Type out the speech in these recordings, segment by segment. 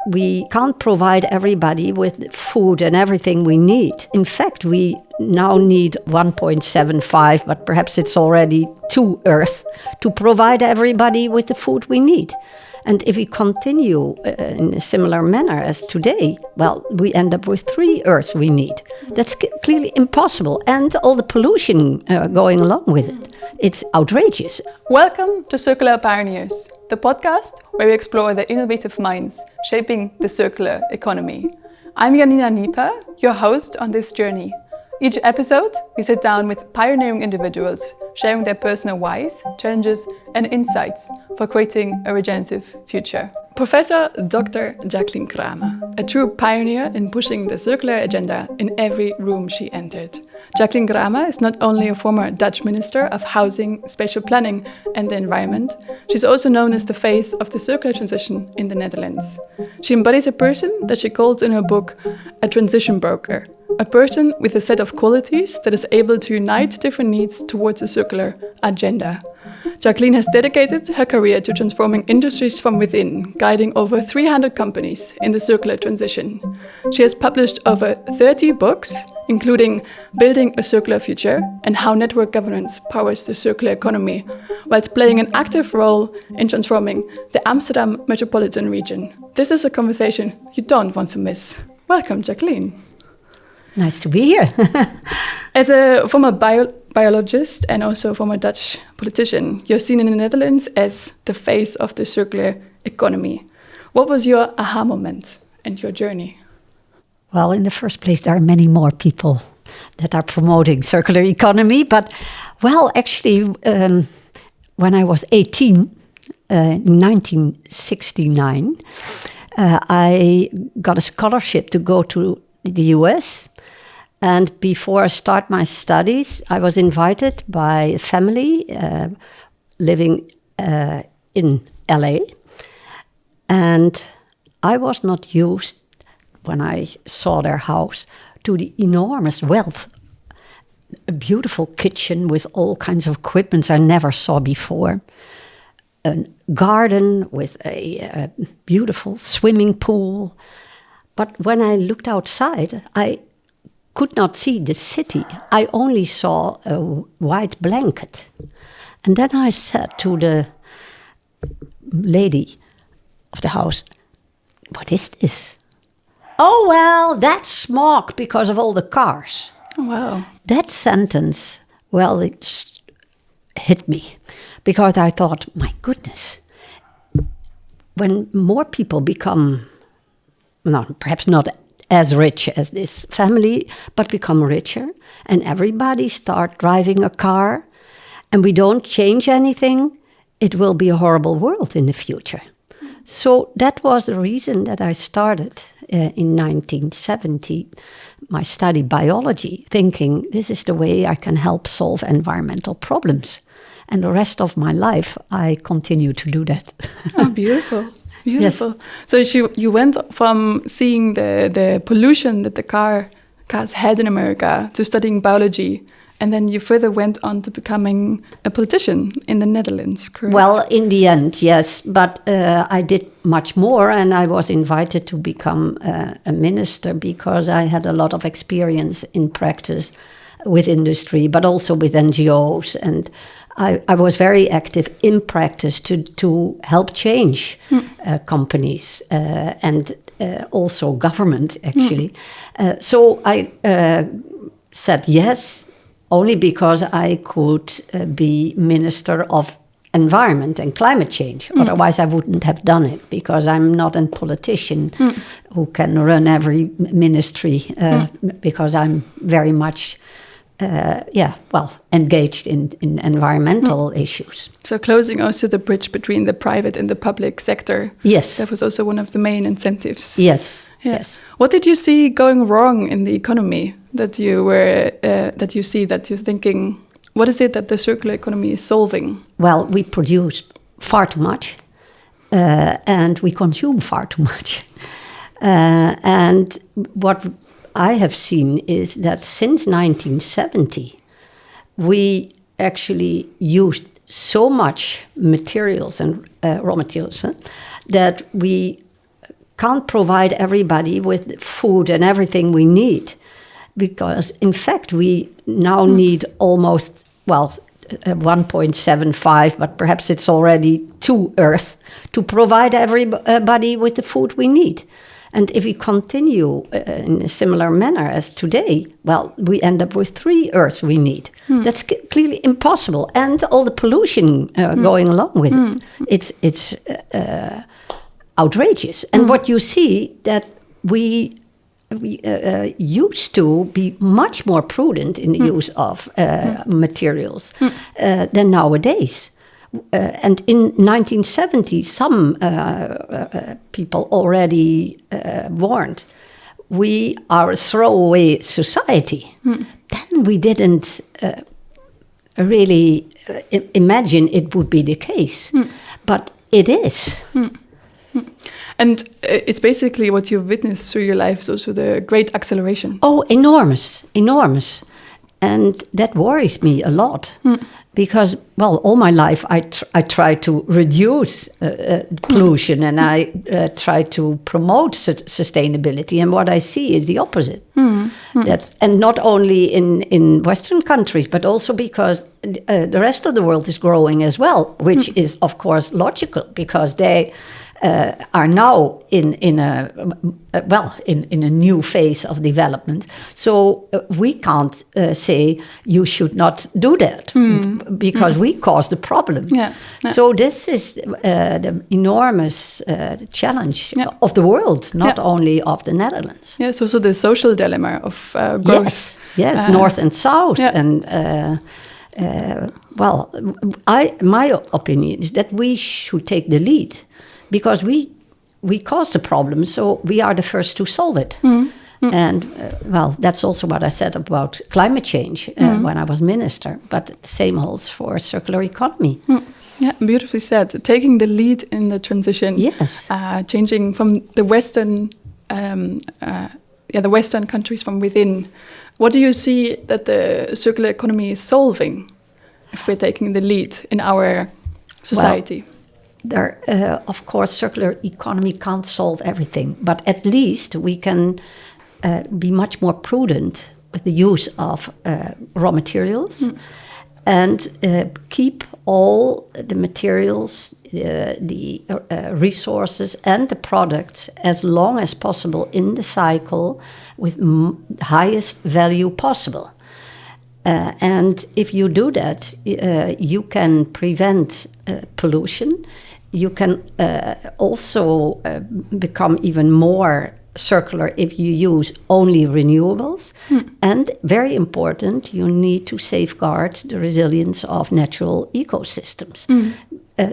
we can't provide everybody with food and everything we need. In fact, we now need 1.75, but perhaps it's already 2 Earth to provide everybody with the food we need. And if we continue in a similar manner as today, well, we end up with 3 Earths we need. That's clearly impossible. And all the pollution going along with it. It's outrageous. Welcome to Circular Pioneers, the podcast where we explore the innovative minds shaping the circular economy. I'm Janina Nieper, your host on this journey. Each episode, we sit down with pioneering individuals, sharing their personal whys, challenges, and insights for creating a regenerative future. Professor Dr. Jacqueline Cramer, a true pioneer in pushing the circular agenda in every room she entered. Jacqueline Cramer is not only a former Dutch Minister of Housing, Spatial Planning and the Environment, she's also known as the face of the circular transition in the Netherlands. She embodies a person that she called in her book a transition broker, a person with a set of qualities that is able to unite different needs towards a circular agenda. Jacqueline has dedicated her career to transforming industries from within, guiding over 300 companies in the circular transition. She has published over 30 books, including Building a Circular Future and How Network Governance Powers the Circular Economy, whilst playing an active role in transforming the Amsterdam metropolitan region. This is a conversation you don't want to miss. Welcome, Jacqueline. Nice to be here. As a former biologist and also former Dutch politician, you're seen in the Netherlands as the face of the circular economy. What was your aha moment and your journey? Well, in the first place, there are many more people that are promoting circular economy. But, well, actually, when I was 18, in 1969, I got a scholarship to go to the US. And before I start my studies, I was invited by a family living in LA. And I was not used, when I saw their house, to the enormous wealth. A beautiful kitchen with all kinds of equipment I never saw before. A garden with a beautiful swimming pool. But when I looked outside, I could not see the city. I only saw a white blanket. And then I said to the lady of the house, "What is this?" "Oh, well, that's smog because of all the cars." Wow. That sentence, well, it hit me because I thought, my goodness, when more people become, perhaps not as rich as this family, but become richer, and everybody start driving a car, and we don't change anything, it will be a horrible world in the future. So that was the reason that I started in 1970 my study biology, thinking this is the way I can help solve environmental problems. And the rest of my life, I continue to do that. Oh, beautiful. Beautiful. Yes. So you went from seeing the pollution that the cars had in America to studying biology, and then you further went on to becoming a politician in the Netherlands, correct? Well, in the end, yes. But I did much more, and I was invited to become a minister because I had a lot of experience in practice with industry, but also with NGOs. And I was very active in practice to help change companies and also government, actually. So I said yes, only because I could be Minister of Environment and Climate Change. Otherwise, I wouldn't have done it, because I'm not a politician who can run every ministry, because I'm very much engaged in environmental issues. So closing also the bridge between the private and the public sector. Yes. That was also one of the main incentives. Yes. Yeah. Yes. What did you see going wrong in the economy that you're thinking, what is it that the circular economy is solving? Well, we produce far too much and we consume far too much. And what I have seen is that since 1970, we actually used so much materials and raw materials that we can't provide everybody with food and everything we need, because in fact we now need almost 1.75, but perhaps it's already 2 Earth to provide everybody with the food we need. And if we continue in a similar manner as today, well, we end up with 3 Earths we need. That's clearly impossible. And all the pollution going along with it. It's outrageous. And what you see, that we used to be much more prudent in the use of materials than nowadays. And in 1970, some people already warned, we are a throwaway society. Then we didn't really imagine it would be the case, but it is. And it's basically what you've witnessed through your life is also the great acceleration. Oh, enormous. And that worries me a lot. Because, well, all my life I try to reduce pollution and I try to promote sustainability. And what I see is the opposite. And not only in Western countries, but also because the rest of the world is growing as well, which is, of course, logical, because they are now in a new phase of development. So we can't say you should not do that because we caused the problem. Yeah. So this is the enormous challenge of the world, not only of the Netherlands. Yes, also the social dilemma of growth. Yes, north and south, and. My opinion is that we should take the lead, because we caused the problem, so we are the first to solve it. And that's also what I said about climate change when I was minister, but the same holds for circular economy. Yeah, beautifully said. Taking the lead in the transition, yes, changing from the Western, the Western countries from within. What do you see that the circular economy is solving if we're taking the lead in our society? Of course, circular economy can't solve everything, but at least we can be much more prudent with the use of raw materials and keep all the materials, the resources and the products as long as possible in the cycle with the highest value possible. And if you do that, you can prevent pollution. You can also become even more circular if you use only renewables. And very important, you need to safeguard the resilience of natural ecosystems.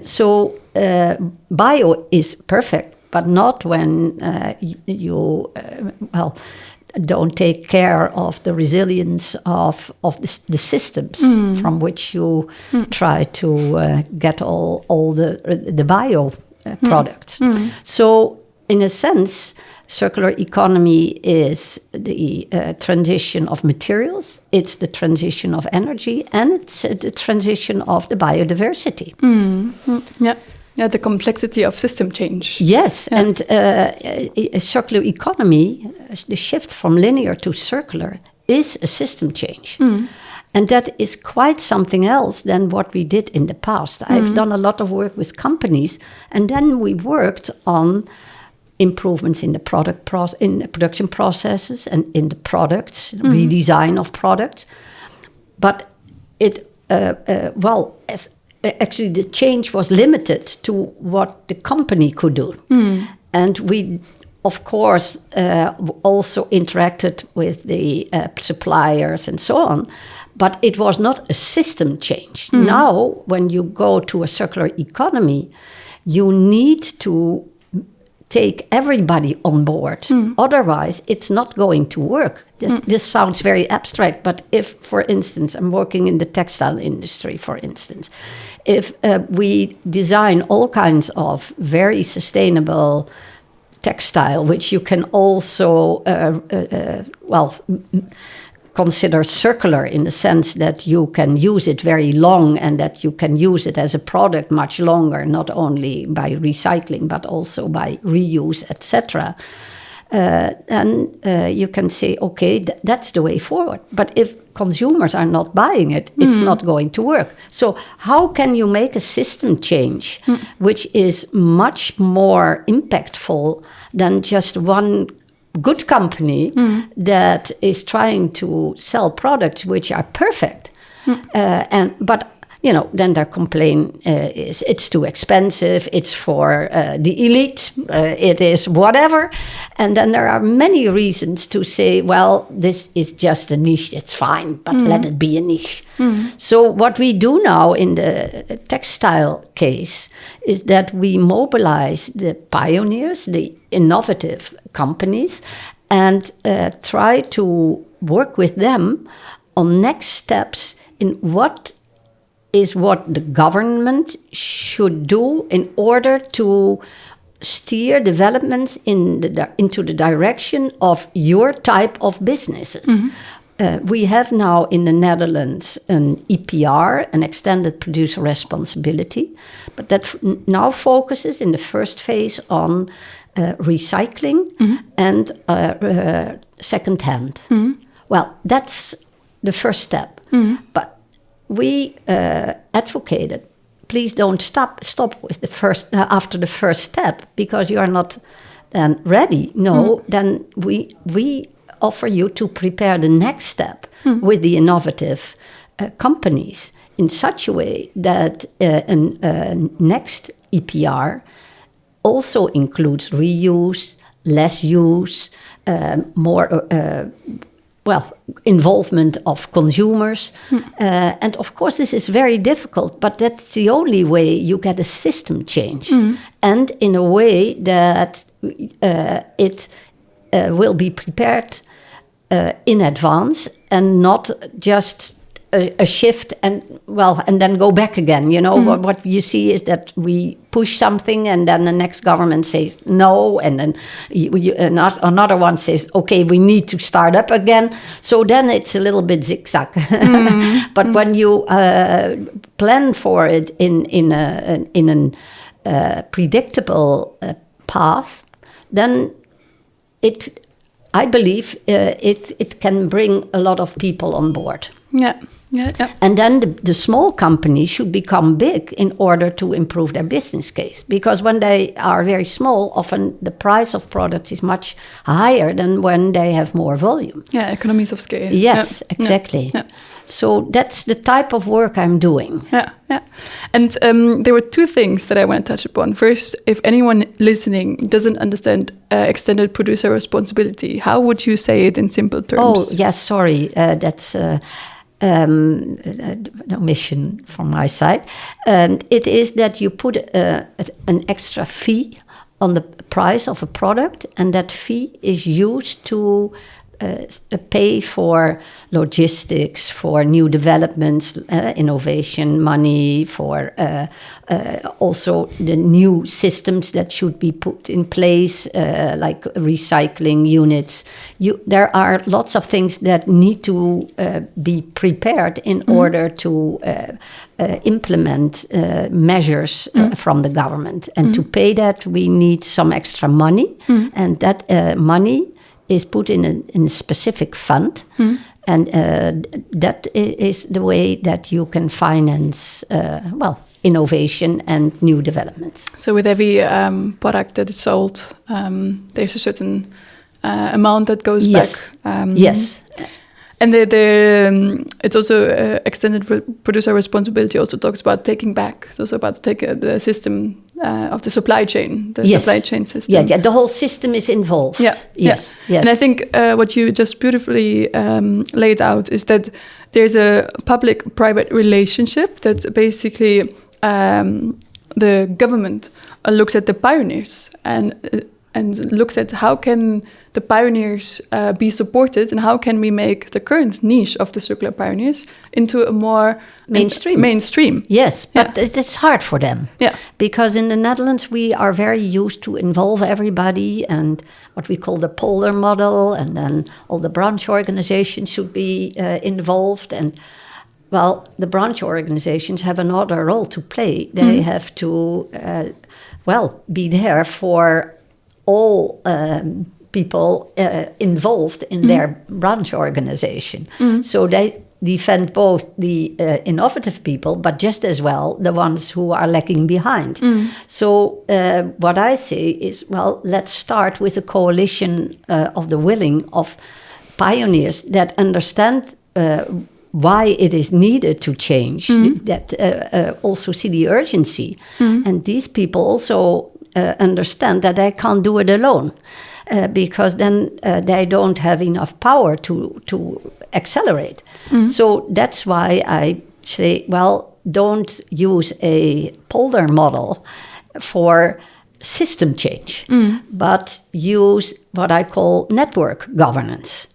So bio is perfect, but not when you don't take care of the resilience of the systems from which you try to get all the bio products. So in a sense, circular economy is the transition of materials, it's the transition of energy, and it's the transition of the biodiversity. Yeah, the complexity of system change. Yes, and a circular economy, the shift from linear to circular, is a system change. And that is quite something else than what we did in the past. I've done a lot of work with companies, and then we worked on improvements in the in the production processes and in the products, redesign of products. But actually the change was limited to what the company could do. And we, of course, also interacted with the suppliers and so on, but it was not a system change. Now, when you go to a circular economy, you need to take everybody on board. Otherwise, it's not going to work. This sounds very abstract, but if, for instance, I'm working in the textile industry, for instance, if we design all kinds of very sustainable textile, which you can also, considered circular in the sense that you can use it very long and that you can use it as a product much longer, not only by recycling, but also by reuse, etc., then you can say, okay, that's the way forward. But if consumers are not buying it, it's not going to work. So how can you make a system change which is much more impactful than just one good company that is trying to sell products which are perfect? But then their complaint is it's too expensive, it's for the elite, it is whatever. And then there are many reasons to say, well, this is just a niche, it's fine, but let it be a niche. So what we do now in the textile case is that we mobilize the pioneers, the innovative companies, and try to work with them on next steps in what the government should do in order to steer developments into the direction of your type of businesses. We have now in the Netherlands an EPR, an extended producer responsibility, but that now focuses in the first phase on recycling and second-hand. Well, that's the first step. But we advocated, please don't stop with the first after the first step because you are not then ready. No, then we offer you to prepare the next step with the innovative companies in such a way that next EPR also includes reuse, less use, more involvement of consumers. And of course, this is very difficult, but that's the only way you get a system change. And in a way that it will be prepared in advance and not just a shift and then go back again. What you see is that we push something and then the next government says no, and then another one says, okay, we need to start up again. So then it's a little bit zigzag. But when you plan for it in a predictable path, then I believe it can bring a lot of people on board. Yeah. And then the small companies should become big in order to improve their business case. Because when they are very small, often the price of products is much higher than when they have more volume. Yeah, economies of scale. Yes, exactly. Yeah. So that's the type of work I'm doing. Yeah. And there were two things that I want to touch upon. First, if anyone listening doesn't understand extended producer responsibility, how would you say it in simple terms? Oh, yes, sorry. That's an omission from my side. It is that you put an extra fee on the price of a product, and that fee is used to pay for logistics, for new developments, innovation, money, for also the new systems that should be put in place, like recycling units. There are lots of things that need to be prepared in order to implement measures from the government. And to pay that, we need some extra money, and that money is put in a specific fund, and that is the way that you can finance, innovation and new developments. So with every product that is sold, there's a certain amount that goes back. Yes. And it's also extended producer responsibility also talks about taking back. It's also about the system of the supply chain, supply chain system. Yeah, the whole system is involved. Yes. And I think what you just beautifully laid out is that there's a public-private relationship that basically the government looks at the pioneers and and looks at how can the pioneers be supported, and how can we make the current niche of the circular pioneers into a more mainstream. Yes, but it's hard for them. Yeah. Because in the Netherlands, we are very used to involve everybody and what we call the polder model, and then all the branch organizations should be involved. And well, the branch organizations have another role to play. They have to, be there for all people involved in their branch organization. So they defend both the innovative people, but just as well the ones who are lagging behind. So what I say is, well, let's start with a coalition of the willing of pioneers that understand why it is needed to change, that also see the urgency. And these people also understand that they can't do it alone. Because then they don't have enough power to accelerate. So that's why I say, well, don't use a polder model for system change, but use what I call network governance.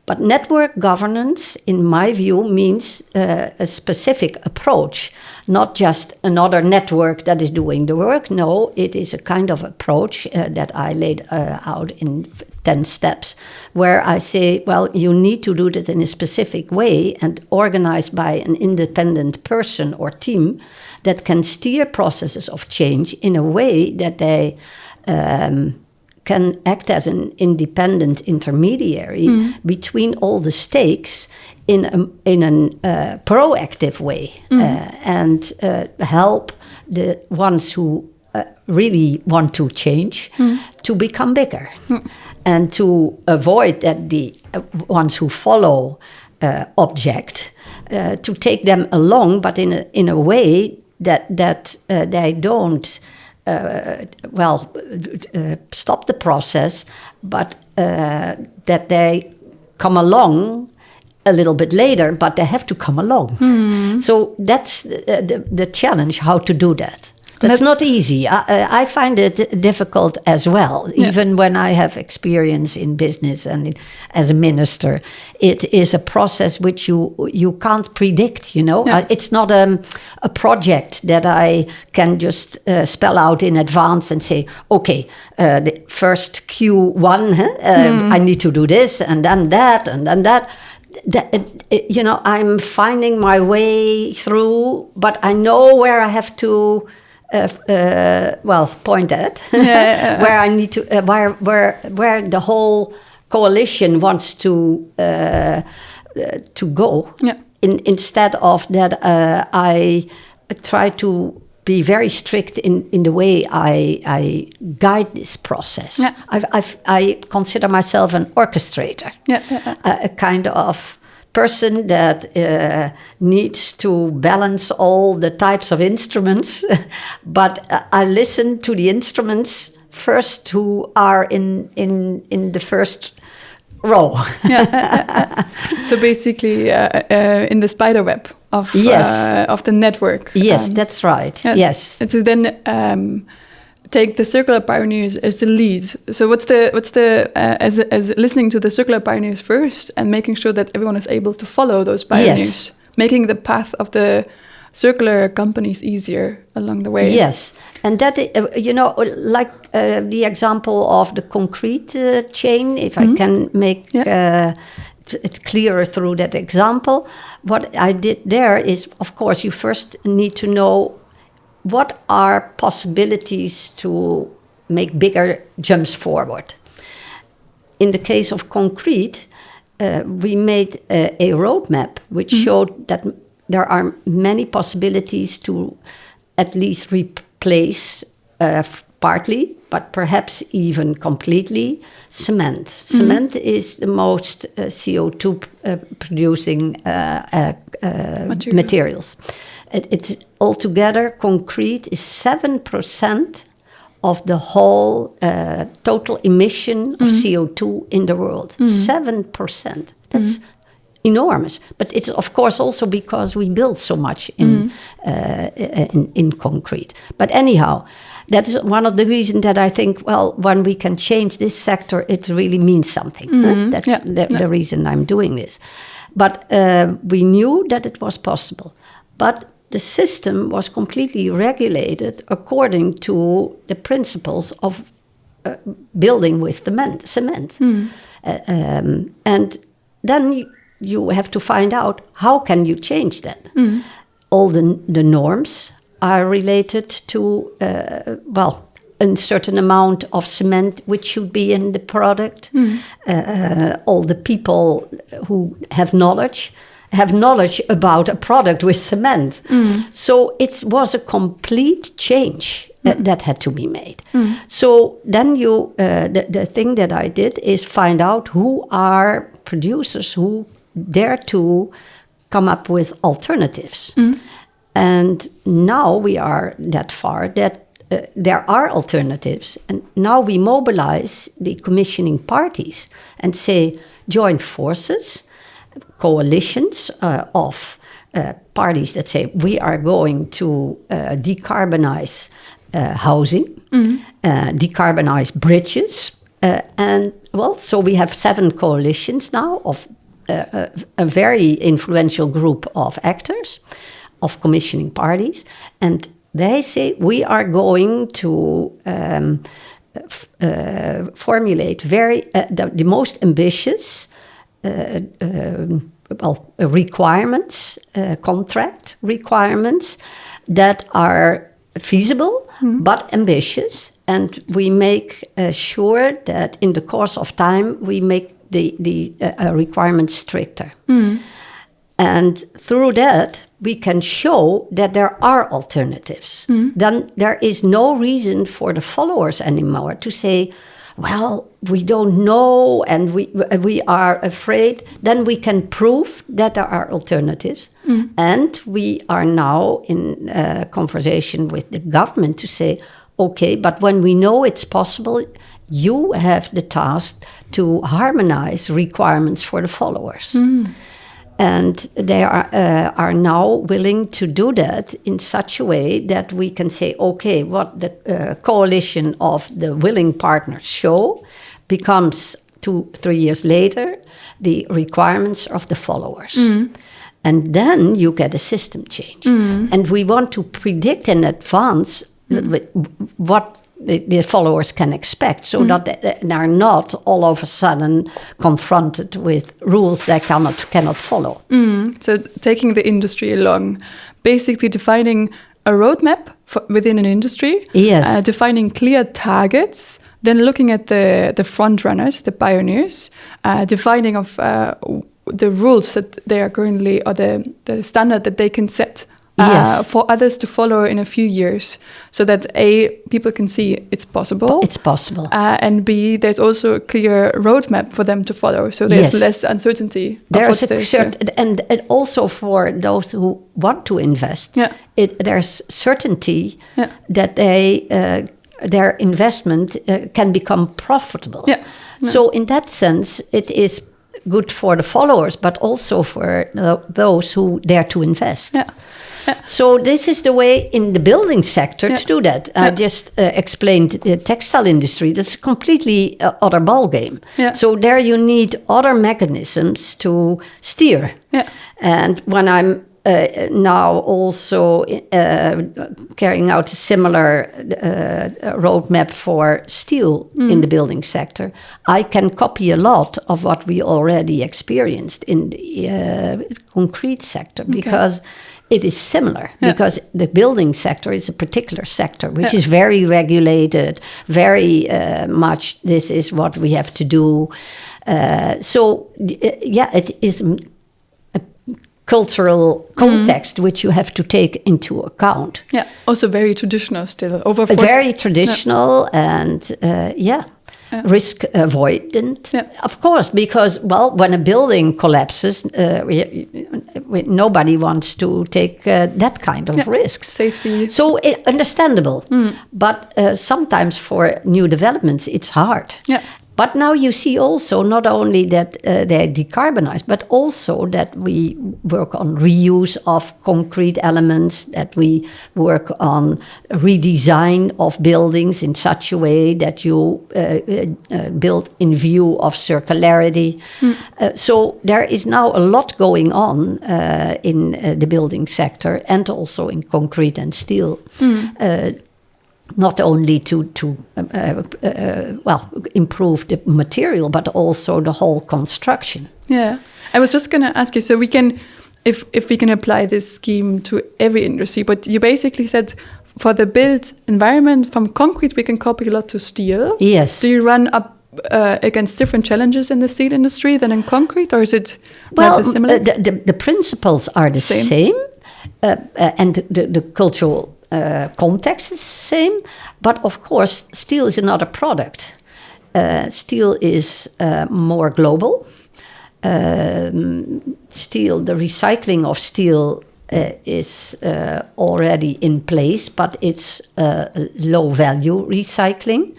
But network governance, in my view, means a specific approach, not just another network that is doing the work. No, it is a kind of approach that I laid out in 10 steps, where I say, well, you need to do that in a specific way and organized by an independent person or team that can steer processes of change in a way that they can act as an independent intermediary between all the stakes in a proactive way and help the ones who really want to change to become bigger and to avoid that the ones who follow object to take them along, but in a way that they don't stop the process, but that they come along a little bit later, but they have to come along. So that's the challenge, how to do that. That's not easy. I find it difficult as well, even when I have experience in business and as a minister. It is a process which you can't predict, you know. It's not a project that I can just spell out in advance and say, okay, the first Q1, I need to do this, and then that, and then that. You know, I'm finding my way through, but I know where I have to point at, where I need to, where the whole coalition wants to go. Instead of that, I try to be very strict in the way I guide this process. I consider myself an orchestrator, a kind of person that needs to balance all the types of instruments, but I listen to the instruments first who are in the first row. So basically, in the spider web of the network. Yes, that's right. Yes, and to then take the circular pioneers as the lead. So what's the as listening to the circular pioneers first and making sure that everyone is able to follow those pioneers, making the path of the circular companies easier along the way. Yes, and that like the example of the concrete chain. If I can make it clearer through that example, what I did there is, of course, you first need to know what are possibilities to make bigger jumps forward. In the case of concrete, we made a roadmap which showed that there are many possibilities to at least replace partly, but perhaps even completely, cement. Cement is the most CO2 producing materials. It's altogether, concrete is 7% of the whole total emission of CO2 in the world. 7%. That's enormous. But it's of course also because we build so much in concrete. But anyhow, that is one of the reasons that I think, well, when we can change this sector, it really means something. That's the reason I'm doing this. But we knew that it was possible. But the system was completely regulated according to the principles of building with cement. And then you have to find out, how can you change that? All the norms are related to, a certain amount of cement which should be in the product. All the people who have knowledge about a product with cement. So it was a complete change that had to be made. So then the thing that I did is find out who are producers who dare to come up with alternatives. And now we are that far that there are alternatives. And now we mobilize the commissioning parties and say, join forces, coalitions of parties that say, we are going to decarbonize housing, decarbonize bridges. So we have 7 coalitions now of a very influential group of actors, of commissioning parties, and they say we are going to formulate the most ambitious requirements, contract requirements that are feasible but ambitious, and we make sure that in the course of time we make the requirements stricter. And through that, we can show that there are alternatives. Then there is no reason for the followers anymore to say, well, we don't know and we are afraid. Then we can prove that there are alternatives. And we are now in conversation with the government to say, okay, but when we know it's possible, you have the task to harmonize requirements for the followers. And they are now willing to do that in such a way that we can say, okay, what the coalition of the willing partners show becomes 2-3 years later the requirements of the followers. And then you get a system change. And we want to predict in advance what the followers can expect, so that they are not all of a sudden confronted with rules they cannot follow. So taking the industry along, basically defining a roadmap within an industry, defining clear targets, then looking at the front runners, the pioneers, defining of the rules that they are currently, or the standard that they can set for others to follow in a few years, so that A, people can see it's possible. It's possible. And B, there's also a clear roadmap for them to follow, so there's less uncertainty. There's and also for those who want to invest, there's certainty that their investment can become profitable. So in that sense, it is good for the followers, but also for those who dare to invest. So this is the way in the building sector to do that. I just explained the textile industry. That's a completely other ballgame. So there you need other mechanisms to steer. And when I'm now also carrying out a similar roadmap for steel in the building sector, I can copy a lot of what we already experienced in the concrete sector, because it is similar, because the building sector is a particular sector, which is very regulated, very much this is what we have to do. It is a cultural context which you have to take into account. Also very traditional still. Very traditional and risk avoidant, of course, because, well, when a building collapses, nobody wants to take that kind of risks. Safety. So understandable. But sometimes for new developments, it's hard. But now you see also not only that they decarbonize, but also that we work on reuse of concrete elements, that we work on redesign of buildings in such a way that you build in view of circularity. So there is now a lot going on in the building sector and also in concrete and steel. Not only to improve the material, but also the whole construction. Yeah, I was just going to ask you. So we can, if we can apply this scheme to every industry, but you basically said for the built environment from concrete we can copy a lot to steel. Yes. Do you run up against different challenges in the steel industry than in concrete, or is it rather similar? The principles are the same and the cultural context is the same, but of course, steel is another product. Steel is more global. Steel, the recycling of steel is already in place, but it's low value recycling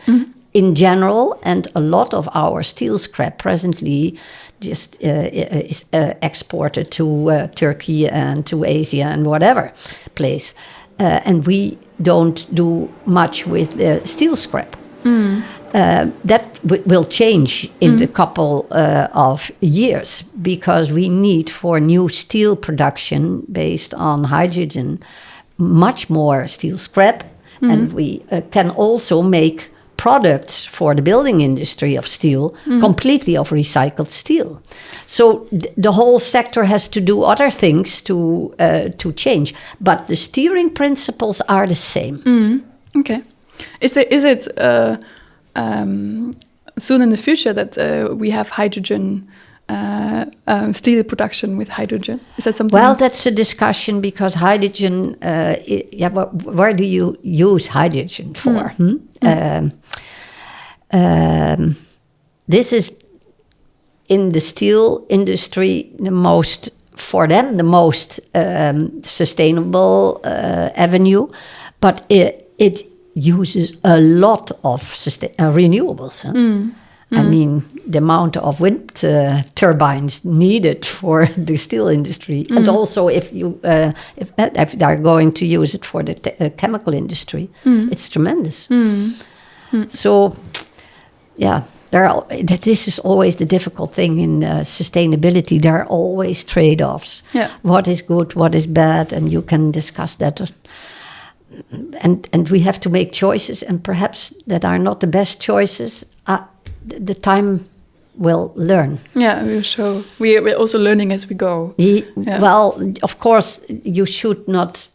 in general, and a lot of our steel scrap presently just is exported to Turkey and to Asia and whatever place. And we don't do much with the steel scrap. That will change in a couple of years, because we need for new steel production based on hydrogen much more steel scrap. And we can also make products for the building industry of steel completely of recycled steel. So the whole sector has to do other things to change, but the steering principles are the same. Okay, is it soon in the future that we have hydrogen steel production with hydrogen? Is that something? Well, that's a discussion, because hydrogen. Where do you use hydrogen for? This is in the steel industry the most sustainable avenue, but it uses a lot of renewables. I mean, the amount of wind turbines needed for the steel industry, and also if they're going to use it for the chemical industry, it's tremendous. So, yeah, this is always the difficult thing in sustainability. There are always trade-offs. Yeah. What is good, what is bad, and you can discuss that. And we have to make choices, and perhaps that are not the best choices. The time will learn. Yeah, we'll show. We're also learning as we go. Well, of course, you should not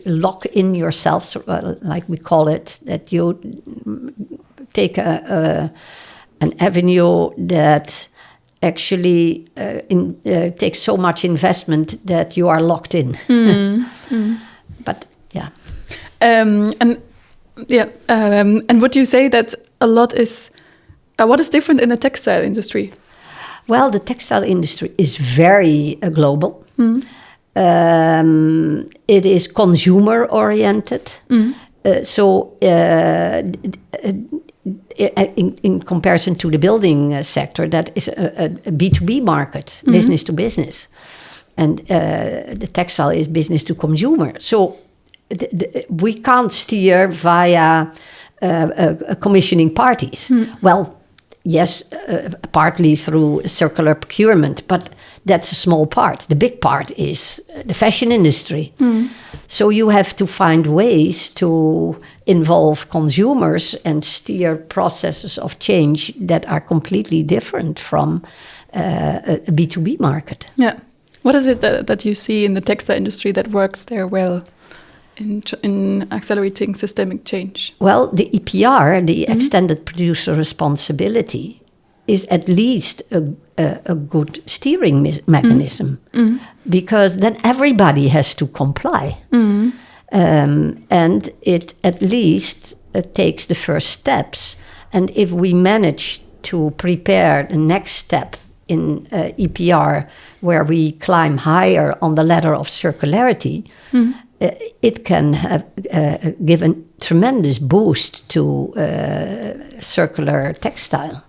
lock in yourself, like we call it, that you take an avenue that actually takes so much investment that you are locked in. But yeah. And would you say that a lot is what is different in the textile industry? Well, the textile industry is very global. It is consumer oriented. So in comparison to the building sector, that is a B2B market, business to business. And the textile is business to consumer. So we can't steer via commissioning parties. Well, yes, partly through circular procurement, but that's a small part. The big part is the fashion industry. So you have to find ways to involve consumers and steer processes of change that are completely different from a B2B market. Yeah. What is it that you see in the textile industry that works there well in accelerating systemic change? Well, the EPR, the Extended Producer Responsibility, is at least a good steering mechanism, because then everybody has to comply. And it at least takes the first steps. And if we manage to prepare the next step in EPR, where we climb higher on the ladder of circularity, it can have give a tremendous boost to circular textile.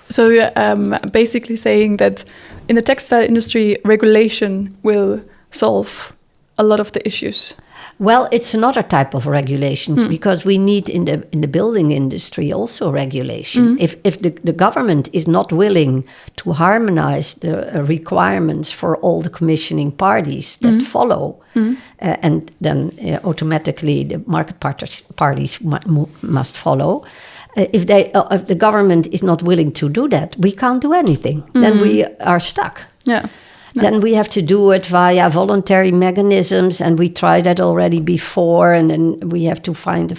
So you're basically saying that in the textile industry, regulation will solve a lot of the issues. Well, it's another type of regulations because we need in the building industry also regulation. If the government is not willing to harmonize the requirements for all the commissioning parties that follow, and then automatically the market parties must follow. If the government is not willing to do that, we can't do anything. Then we are stuck. Yeah. Then we have to do it via voluntary mechanisms, and we tried that already before. And then we have to find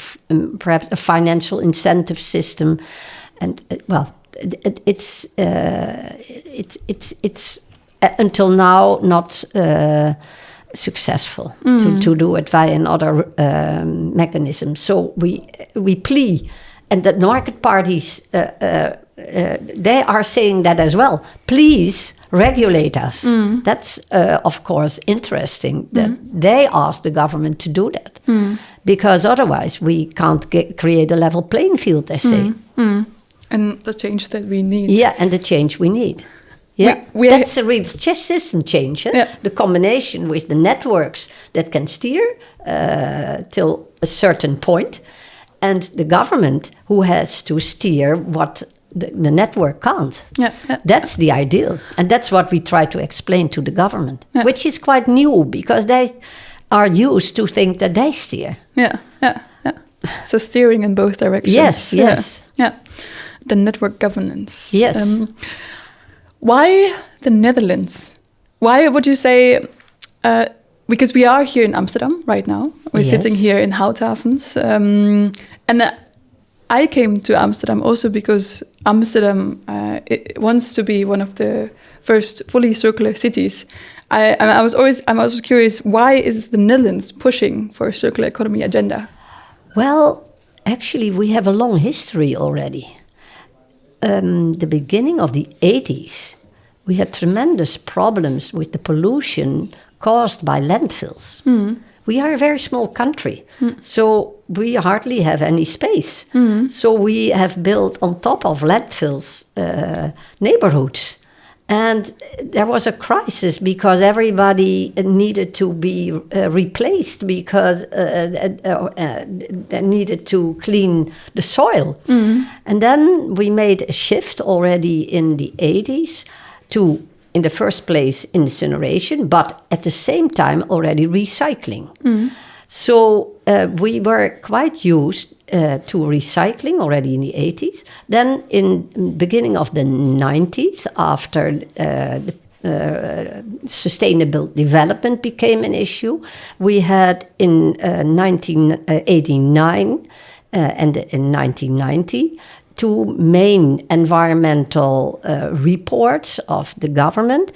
perhaps a financial incentive system. And it's until now not successful to do it via another mechanism. So we plea, and the market parties they are saying that as well. Please regulate us. That's of course interesting that they ask the government to do that, because otherwise we can't create a level playing field, they say. And the change that we need. Yeah, and the change we need. Yeah, that's a real system change. The combination with the networks that can steer till a certain point, and the government who has to steer what the network can't. That's the ideal. And that's what we try to explain to the government, which is quite new because they are used to think that they steer. So steering in both directions. Yes. The network governance. Yes. Why the Netherlands? Why would you say... because we are here in Amsterdam right now. We're sitting here in Houthavens. And I came to Amsterdam also because Amsterdam it wants to be one of the first fully circular cities. I'm also curious, why is the Netherlands pushing for a circular economy agenda? Well, actually, we have a long history already. The beginning of the 80s, we had tremendous problems with the pollution caused by landfills. We are a very small country, so we hardly have any space. So we have built on top of landfills neighborhoods. And there was a crisis because everybody needed to be replaced because they needed to clean the soil. And then we made a shift already in the 80s to, in the first place, incineration, but at the same time already recycling. So we were quite used to recycling already in the 80s. Then in the beginning of the 90s, after sustainable development became an issue, we had in 1989 and in 1990 two main environmental reports of the government,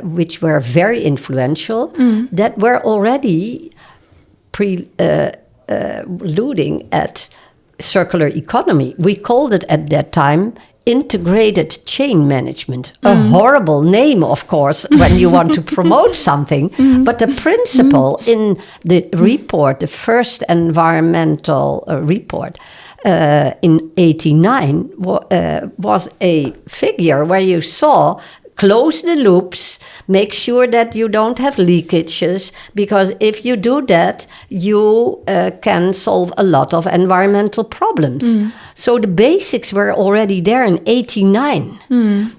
which were very influential, that were already alluding at circular economy. We called it at that time integrated chain management. A horrible name, of course, when you want to promote something. But the principle in the report, the first environmental report, in 89 was a figure where you saw close the loops, make sure that you don't have leakages, because if you do that, you can solve a lot of environmental problems. So the basics were already there in 89.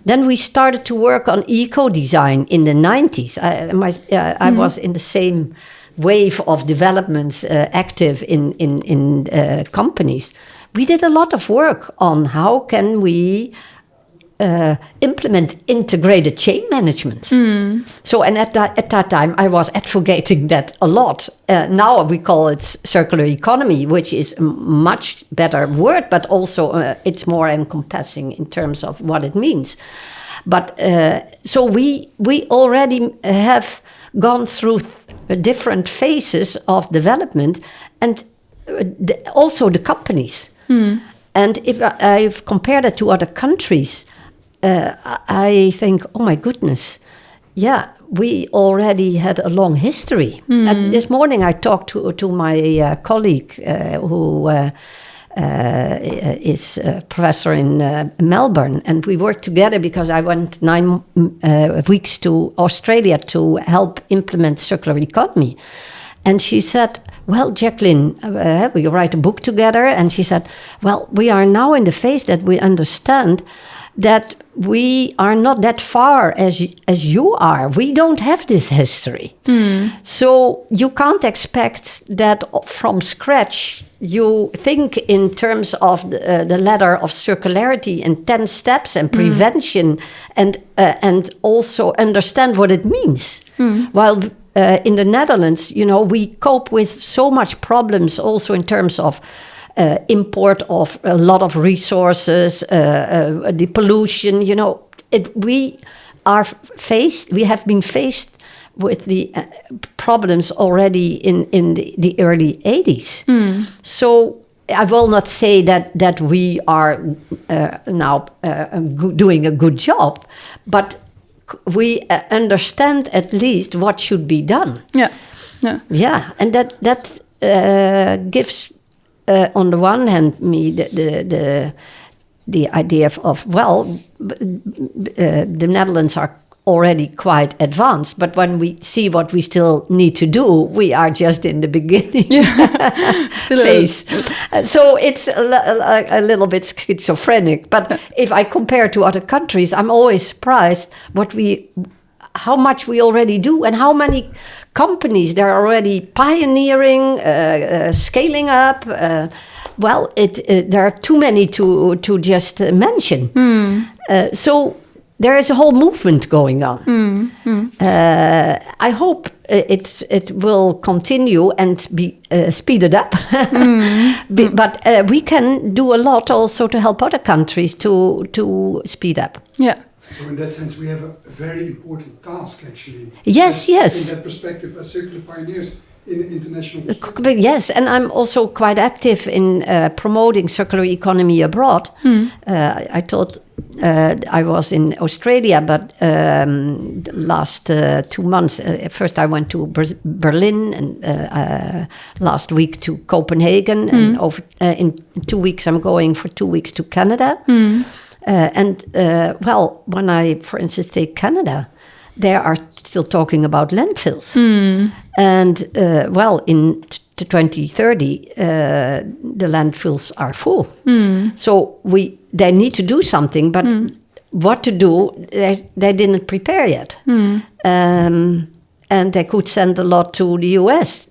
Then we started to work on eco-design in the 90s. I was in the same wave of developments active in companies. We did a lot of work on how can we implement integrated chain management. So, and at that time, I was advocating that a lot. Now we call it circular economy, which is a much better word, but also it's more encompassing in terms of what it means. But so we already have gone through different phases of development, and also the companies. And if I've compared it to other countries, I think, oh my goodness, yeah, we already had a long history. And this morning I talked to my colleague who is a professor in Melbourne, and we worked together because I went 9 weeks to Australia to help implement circular economy. And she said, well, Jacqueline, we write a book together. And she said, well, we are now in the phase that we understand that we are not that far as you are. We don't have this history. So you can't expect that from scratch you think in terms of the ladder of circularity and 10 steps and prevention and also understand what it means. While in the Netherlands, we cope with so much problems also in terms of import of a lot of resources, the pollution, we have been faced with the problems already in the early 80s. So I will not say that we are now doing a good job, but we understand at least what should be done. Yeah, and that gives, on the one hand, me the idea of the Netherlands are already quite advanced, but when we see what we still need to do, we are just in the beginning Still phase. So it's a little bit schizophrenic. But if I compare to other countries, I'm always surprised how much we already do and how many companies they're already pioneering, scaling up. There are too many to just mention. So there is a whole movement going on. I hope it will continue and be speeded up. But we can do a lot also to help other countries to speed up. Yeah. So in that sense, we have a very important task, actually. Yes. In that perspective, as circular pioneers in the international perspective. Yes, and I'm also quite active in promoting circular economy abroad. I thought I was in Australia, but the last 2 months, first I went to Berlin, and last week to Copenhagen, and in 2 weeks I'm going for 2 weeks to Canada. When I, for instance, take Canada, they are still talking about landfills. And, in 2030, the landfills are full. So they need to do something, but what to do, they didn't prepare yet. And they could send a lot to the US.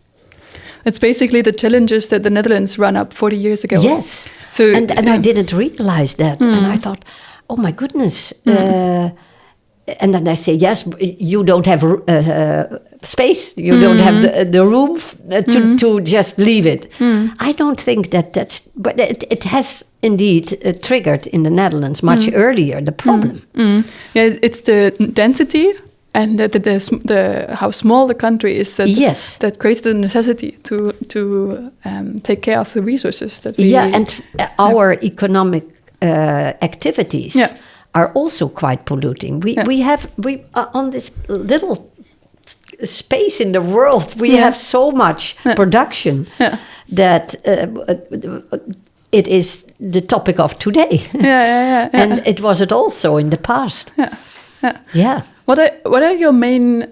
It's basically the challenges that the Netherlands ran up 40 years ago. Yes. So, and I didn't realize that. And I thought, oh my goodness. And then I say, yes, you don't have space. You don't have the room to just leave it. I don't think that's... But it has indeed triggered in the Netherlands much earlier, the problem. Yeah, it's the density and the how small the country is that creates the necessity to take care of the resources that we... Yeah, and our economic activities are also quite polluting. We have on this little space in the world, we have so much production that it is the topic of today. And it was it also in the past. What are your main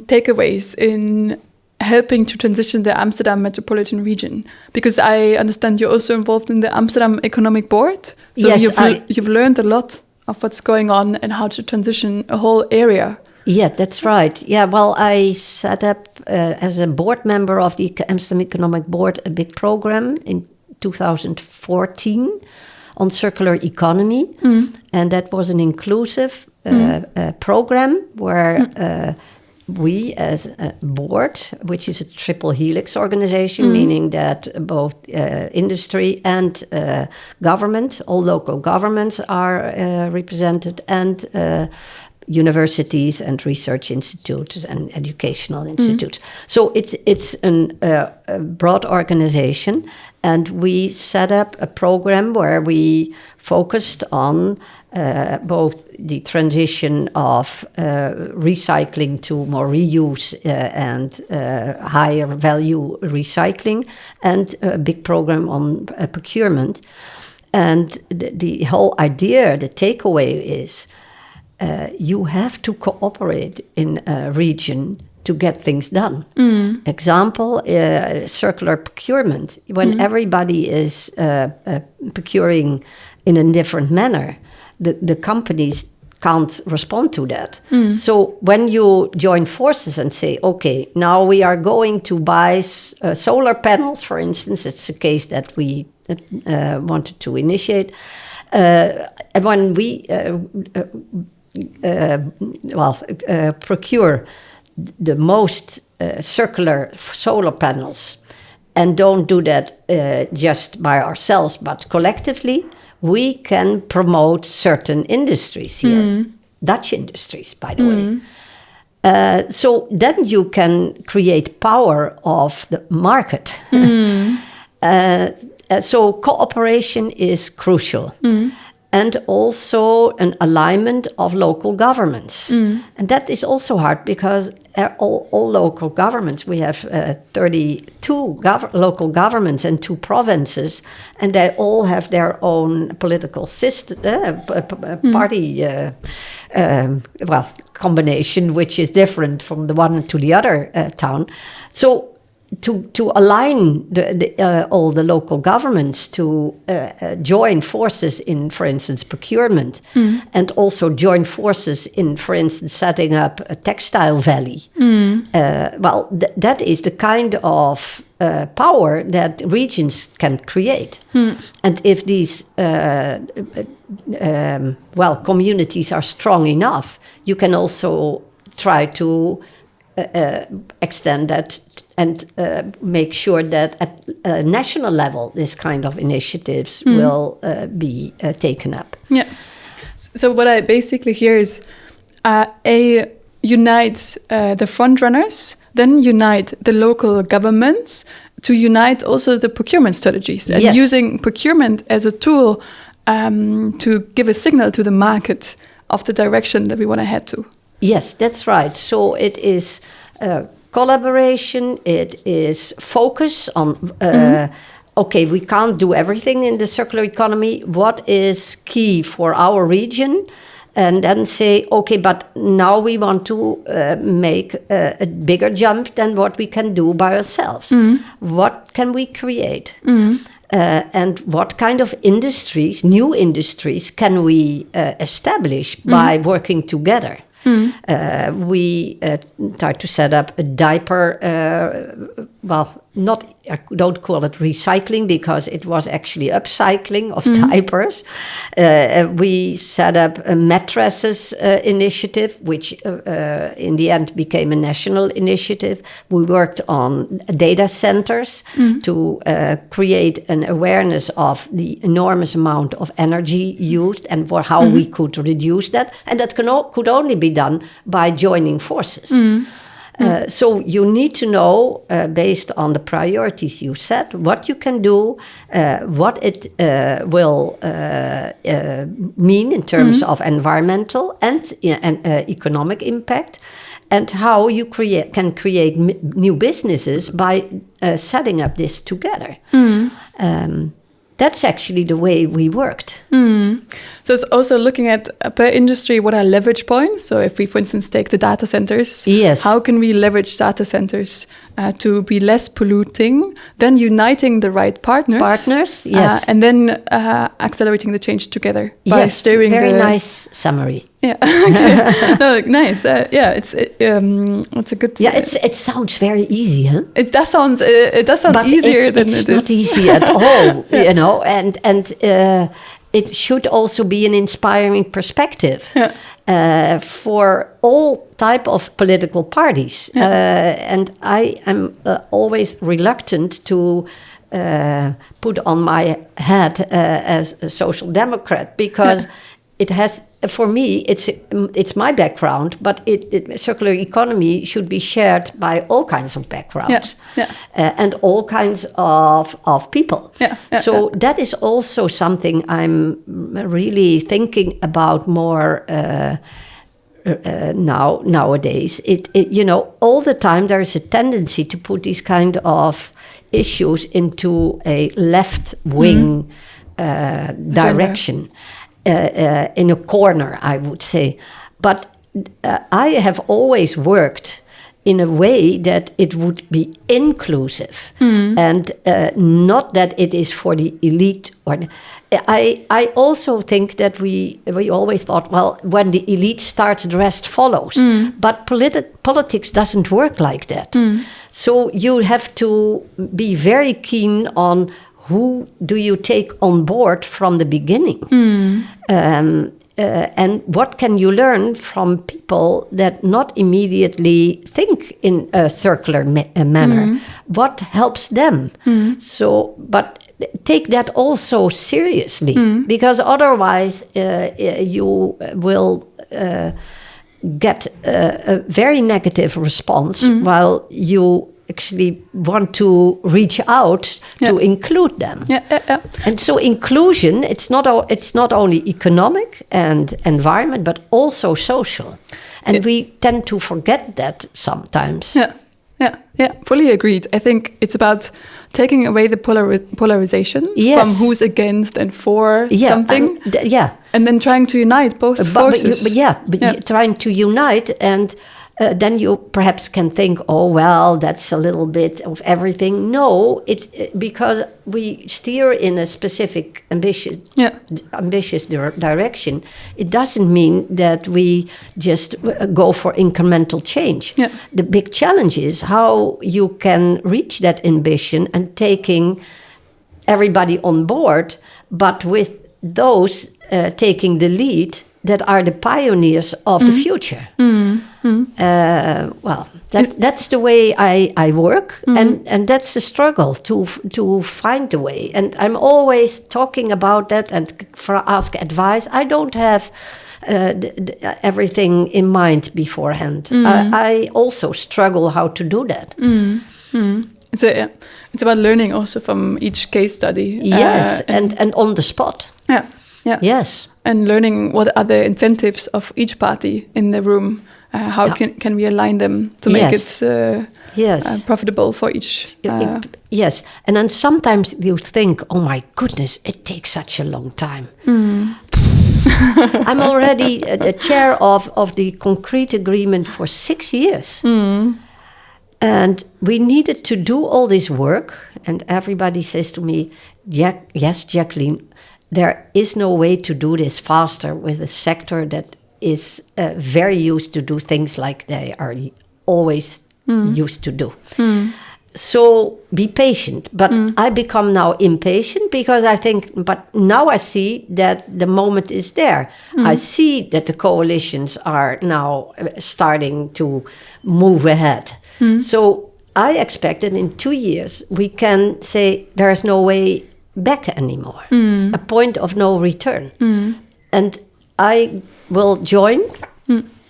takeaways in helping to transition the Amsterdam metropolitan region? Because I understand you're also involved in the Amsterdam Economic Board. So yes, you've learned a lot of what's going on and how to transition a whole area. Yeah, that's right. Yeah, well, I set up as a board member of the Amsterdam Economic Board a big program in 2014 on circular economy. And that was an inclusive program where we as a board, which is a triple helix organization, meaning that both industry and government, all local governments are represented, and universities and research institutes and educational institutes. So it's a broad organization, and we set up a program where we focused on both the transition of recycling to more reuse and higher value recycling, and a big program on procurement. And the whole idea, the takeaway is you have to cooperate in a region to get things done. Example, circular procurement. When everybody is procuring in a different manner, the companies can't respond to that. So when you join forces and say, okay, now we are going to buy solar panels, for instance, it's a case that we wanted to initiate. And when we procure the most circular solar panels, and don't do that just by ourselves, but collectively, we can promote certain industries here, Dutch industries, by the way. So then you can create power of the market. So cooperation is crucial. And also an alignment of local governments. And that is also hard because all local governments, we have 32 local governments and 2 provinces, and they all have their own political system, party combination, which is different from the one to the other town. So to align all the local governments to join forces in, for instance, procurement, and also join forces in, for instance, setting up a textile valley. That is the kind of power that regions can create. And if these communities are strong enough, you can also try to extend that and make sure that at a national level, this kind of initiatives will be taken up. Yeah. So what I basically hear is unite the front runners, then unite the local governments to unite also the procurement strategies, and using procurement as a tool to give a signal to the market of the direction that we want to head to. Yes, that's right. So it is collaboration, it is focus on, okay, we can't do everything in the circular economy. What is key for our region? And then say, okay, but now we want to make a bigger jump than what we can do by ourselves. What can we create? And what kind of industries, new industries, can we establish by working together? We tried to set up a diaper, I don't call it recycling because it was actually upcycling of diapers. We set up a mattresses initiative, which in the end became a national initiative. We worked on data centers to create an awareness of the enormous amount of energy used and for how we could reduce that. And that could only be done by joining forces. So you need to know, based on the priorities you set, what you can do, what it will mean in terms of environmental and economic impact, and how you can create new businesses by setting up this together. That's actually the way we worked. So it's also looking at per industry, what are leverage points? So if we, for instance, take the data centers, how can we leverage data centers to be less polluting, then uniting the right partners. And then accelerating the change together by steering very nice summary. Yeah. Okay. No, nice. It's a good. Yeah, it sounds very easy, huh? It does sound but easier than it is. It's not easy at all, you know. And it should also be an inspiring perspective for all type of political parties. And I am always reluctant to put on my hat as a social democrat because. it has, for me, it's my background, but circular economy should be shared by all kinds of backgrounds and all kinds of people. So that is also something I'm really thinking about more nowadays. All the time there is a tendency to put these kind of issues into a left-wing direction. In a corner, I would say. But I have always worked in a way that it would be inclusive and not that it is for the elite. I also think that we always thought, well, when the elite starts, the rest follows. But politics doesn't work like that. So you have to be very keen on who do you take on board from the beginning? And what can you learn from people that not immediately think in a circular manner? What helps them? So, but take that also seriously, because otherwise you will get a very negative response while you actually want to reach out to include them. And so inclusion, it's not only economic and environment, but also social. And we tend to forget that sometimes. Fully agreed. I think it's about taking away the polarization from who's against and for something. And then trying to unite both forces. Trying to unite, and then you perhaps can think, oh, well, that's a little bit of everything. No, it's because we steer in a specific ambitious direction. It doesn't mean that we just go for incremental change. The big challenge is how you can reach that ambition and taking everybody on board, but with those taking the lead that are the pioneers of the future. Well, that's the way I work, and that's the struggle to find the way. And I'm always talking about that and ask advice. I don't have everything in mind beforehand. I also struggle how to do that. It's about learning also from each case study. Yes, and on the spot. Yes. And learning what are the incentives of each party in the room. How can we align them to make it profitable for each? Yes, and then sometimes you think, oh my goodness, it takes such a long time. I'm already the chair of the concrete agreement for 6 years. And we needed to do all this work, and everybody says to me, yes, Jacqueline, there is no way to do this faster with a sector that is very used to do things like they are always used to do. So be patient. But I become now impatient because I think, but now I see that the moment is there. I see that the coalitions are now starting to move ahead. So I expect that in 2 years we can say there is no way back anymore, a point of no return. And I will join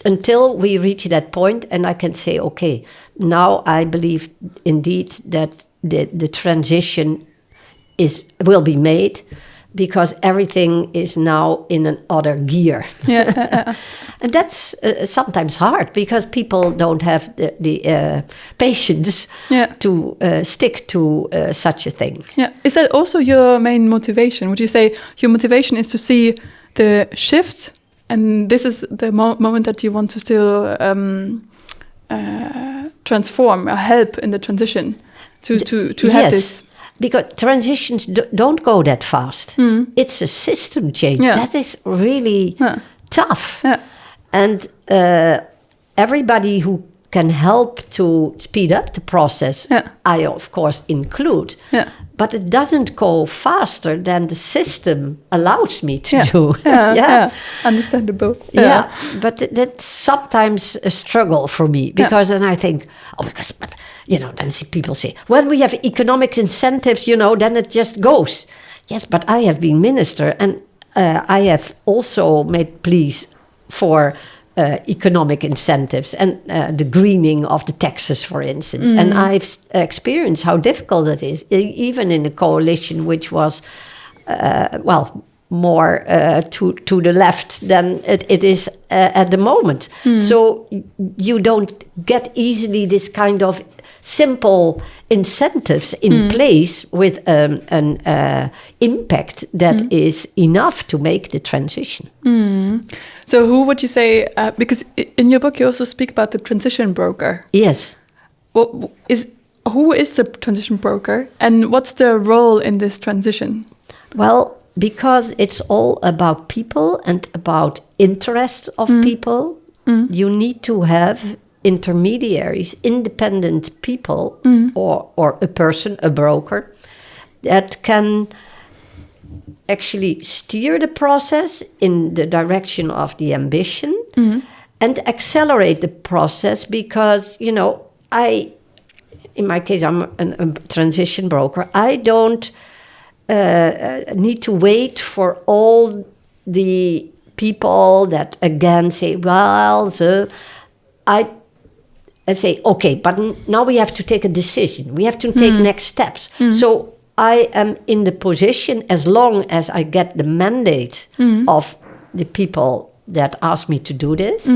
until we reach that point, and I can say, okay, now I believe indeed that the transition will be made, because everything is now in another gear. And that's sometimes hard, because people don't have the patience to stick to such a thing. Is that also your main motivation? Would you say your motivation is to see the shift, and this is the moment that you want to still transform or help in the transition to have this? Because transitions don't go that fast. It's a system change. That is really tough. And everybody who can help to speed up the process, I of course include. But it doesn't go faster than the system allows me to do. Understandable. But that's sometimes a struggle for me, because then I think, but then people say, well, we have economic incentives, then it just goes. Yes, but I have been minister, and I have also made pleas for economic incentives and the greening of the taxes, for instance. And I've experienced how difficult it is, even in a coalition which was, more to the left than it is at the moment. So you don't get easily this kind of simple incentives in place with an impact that is enough to make the transition. So who would you say, because in your book you also speak about the transition broker. Yes. Who is the transition broker and what's their role in this transition? Well, because it's all about people and about interests of people, you need to have intermediaries, independent people, or a person, a broker, that can actually steer the process in the direction of the ambition and accelerate the process. Because, in my case, I'm a transition broker. I don't need to wait for all the people that again say, well, I say, okay, but now we have to take a decision. We have to take next steps. So I am in the position, as long as I get the mandate of the people that ask me to do this,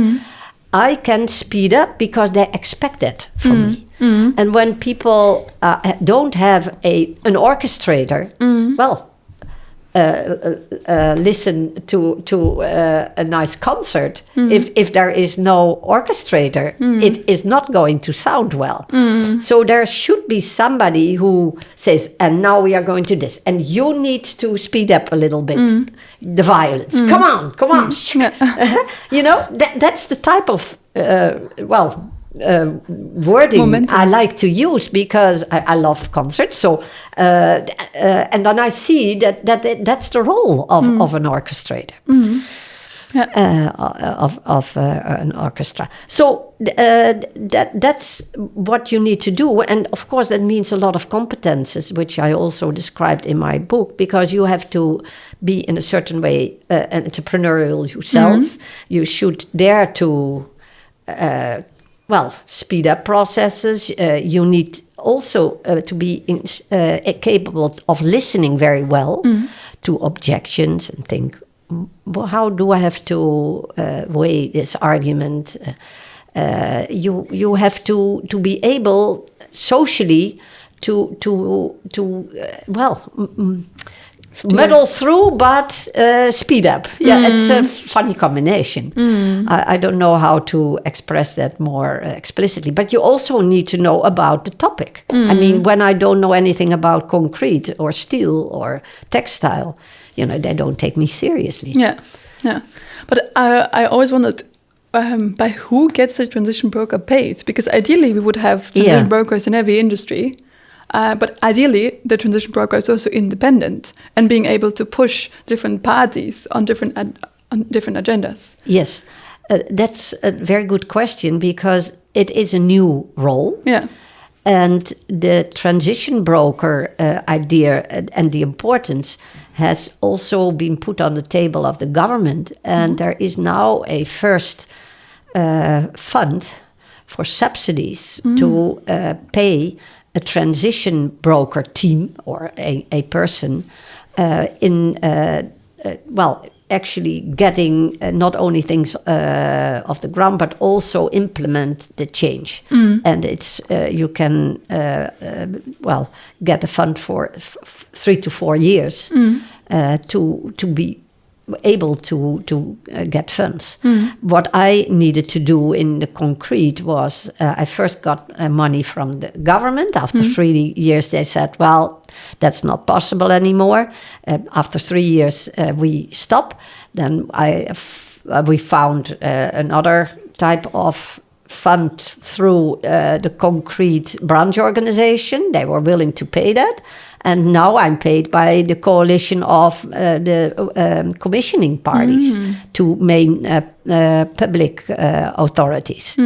I can speed up because they expect that from me. And when people don't have an orchestrator, listen to a nice concert. If there is no orchestrator, it is not going to sound well. So there should be somebody who says, and now we are going to this, and you need to speed up a little bit the violence. Come on. That's the type of wording momentum I like to use, because I love concerts. So and then I see that's the role of an orchestrator, of an orchestra. So that's what you need to do, and of course that means a lot of competences, which I also described in my book, because you have to be in a certain way an entrepreneurial yourself. You should dare to speed up processes. You need also to be capable of listening very well to objections and think, how do I have to weigh this argument? You have to be able socially to muddle through, but speed up. It's a funny combination. I don't know how to express that more explicitly. But you also need to know about the topic. I mean, when I don't know anything about concrete or steel or textile, they don't take me seriously. Yeah. But I always wondered, by who gets the transition broker paid? Because ideally we would have transition brokers in every industry. But ideally, the transition broker is also independent and being able to push different parties on different agendas. Yes, that's a very good question, because it is a new role. Yeah. And the transition broker idea and the importance has also been put on the table of the government. And there is now a first fund for subsidies to pay a transition broker team or a person actually getting not only things off the ground, but also implement the change. And it's you can get a fund for 3 to 4 years to be able to get funds. What I needed to do in the concrete was I first got money from the government. After 3 years, they said, well, that's not possible anymore. After 3 years, we stop. Then we found another type of fund through the concrete branch organization. They were willing to pay that. And now I'm paid by the coalition of the commissioning parties to main public authorities.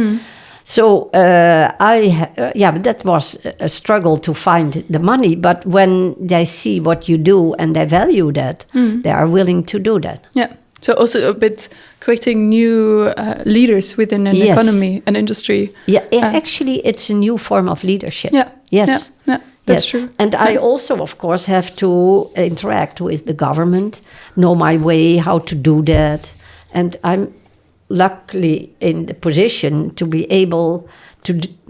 So but that was a struggle to find the money. But when they see what you do and they value that, they are willing to do that. Yeah. So also a bit creating new leaders within an economy, an industry. Yeah, actually, it's a new form of leadership. Yeah. Yes. Yeah. That's true. And I also, of course, have to interact with the government, know my way, how to do that. And I'm luckily in the position to be able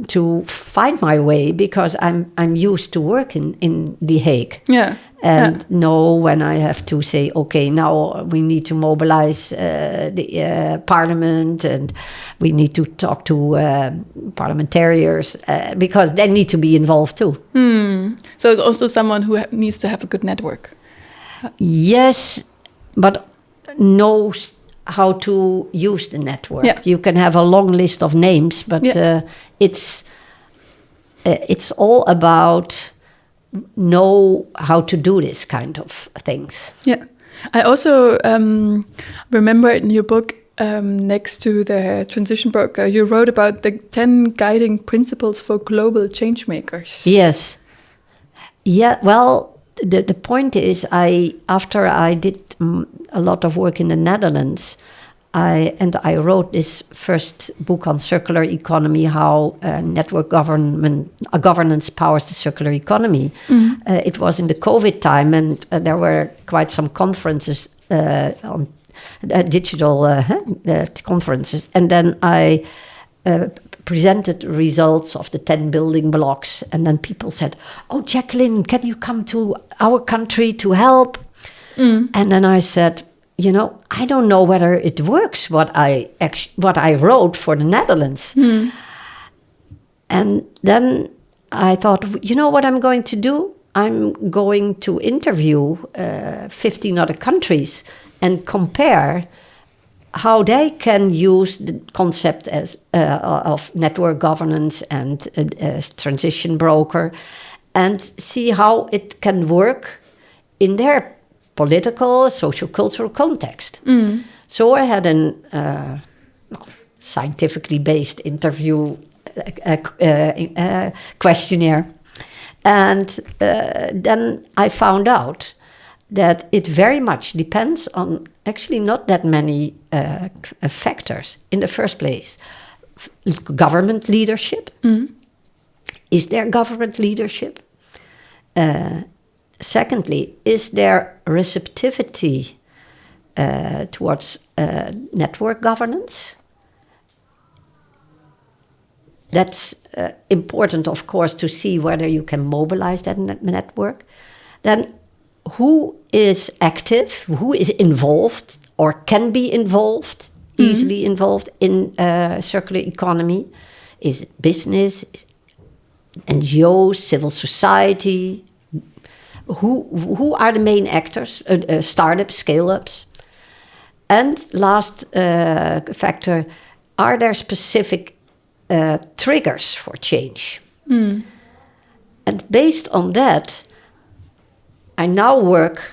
to find my way, because I'm used to work in The Hague. Yeah. And know when I have to say, okay, now we need to mobilize the parliament, and we need to talk to parliamentarians, because they need to be involved too. So it's also someone who needs to have a good network. Yes, but knows how to use the network. Yeah. You can have a long list of names, but it's all about know how to do this kind of things. Yeah. I also remember in your book, next to the transition broker, you wrote about the 10 guiding principles for global change makers. Yes. Yeah, well, the point is, after I did a lot of work in the Netherlands, I wrote this first book on circular economy, how network governance powers the circular economy. It was in the COVID time, and there were quite some conferences on digital conferences. And then I presented results of the 10 building blocks. And then people said, "Oh, Jacqueline, can you come to our country to help?" And then I said, I don't know whether it works what I wrote for the Netherlands. And then I thought, what I'm going to do? I'm going to interview 15 other countries and compare how they can use the concept of network governance and transition broker, and see how it can work in their political, social-cultural context. So I had a scientifically based interview questionnaire. And then I found out that it very much depends on actually not that many factors. In the first place, government leadership. Is there government leadership? Secondly, is there receptivity towards network governance? That's important, of course, to see whether you can mobilize that network. Then, who is active, who is involved or can be involved, easily involved in circular economy? Is it business, NGOs, civil society? Who are the main actors? Startups, scale-ups? And last factor, are there specific triggers for change? And based on that, I now work,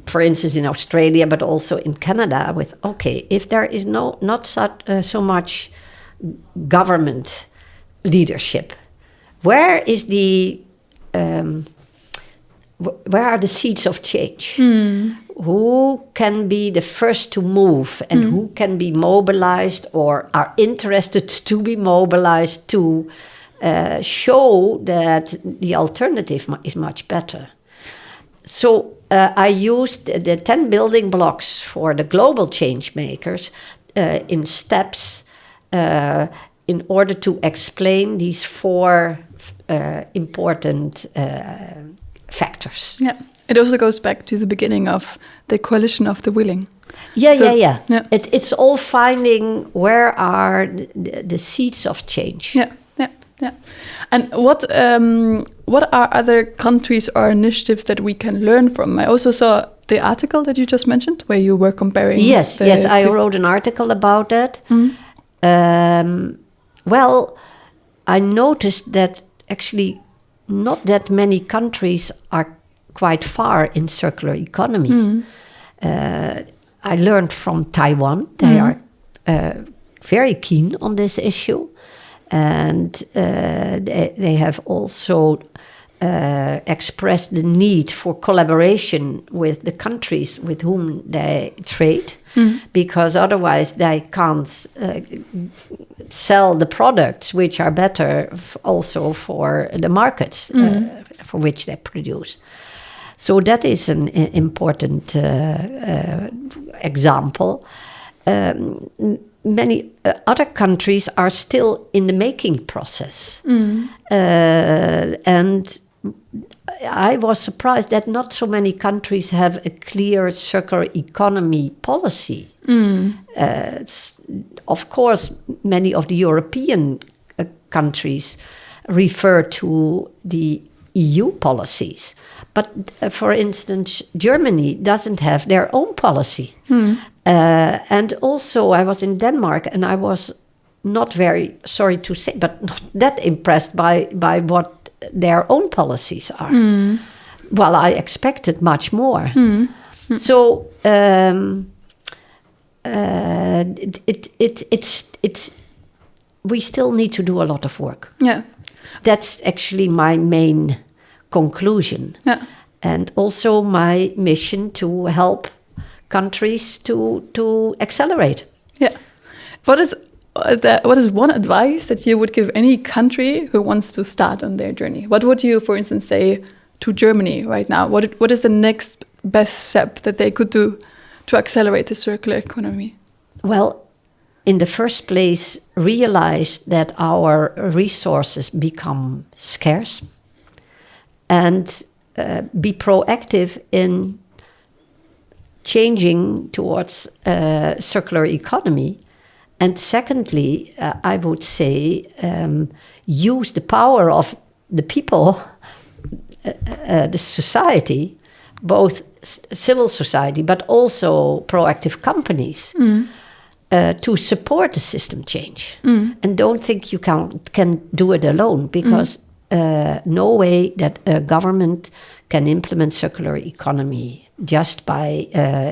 for instance, in Australia, but also in Canada, with, if there is not so much government leadership, where is where are the seeds of change? Who can be the first to move, and who can be mobilized or are interested to be mobilized to show that the alternative is much better? So I used the 10 building blocks for the global change makers in steps in order to explain these 4 important factors. Yeah, it also goes back to the beginning of the coalition of the willing. Yeah. It's all finding where are the seeds of change. Yeah. And what are other countries or initiatives that we can learn from? I also saw the article that you just mentioned, where you were comparing. Yes, I wrote an article about that. Well, I noticed that actually not that many countries are quite far in circular economy. I learned from Taiwan. They are very keen on this issue. And they have also expressed the need for collaboration with the countries with whom they trade, because otherwise they can't sell the products which are better also for the markets for which they produce. So that is an important example. Many other countries are still in the making process. And I was surprised that not so many countries have a clear circular economy policy. Of course, many of the European countries refer to the EU policies. But for instance, Germany doesn't have their own policy. And also I was in Denmark and I was not very, sorry to say, but not that impressed by what their own policies are. Well, I expected much more. So it's we still need to do a lot of work. Yeah. That's actually my main conclusion. Yeah. And also my mission to help countries to accelerate. Yeah. What is one advice that you would give any country who wants to start on their journey? What would you, for instance, say to Germany right now? What is the next best step that they could do to accelerate the circular economy? Well, in the first place, realize that our resources become scarce and be proactive in changing towards a circular economy. And secondly, I would say use the power of the people, the society, both civil society, but also proactive companies, to support the system change. And don't think you can do it alone, because no way that a government can implement circular economy just by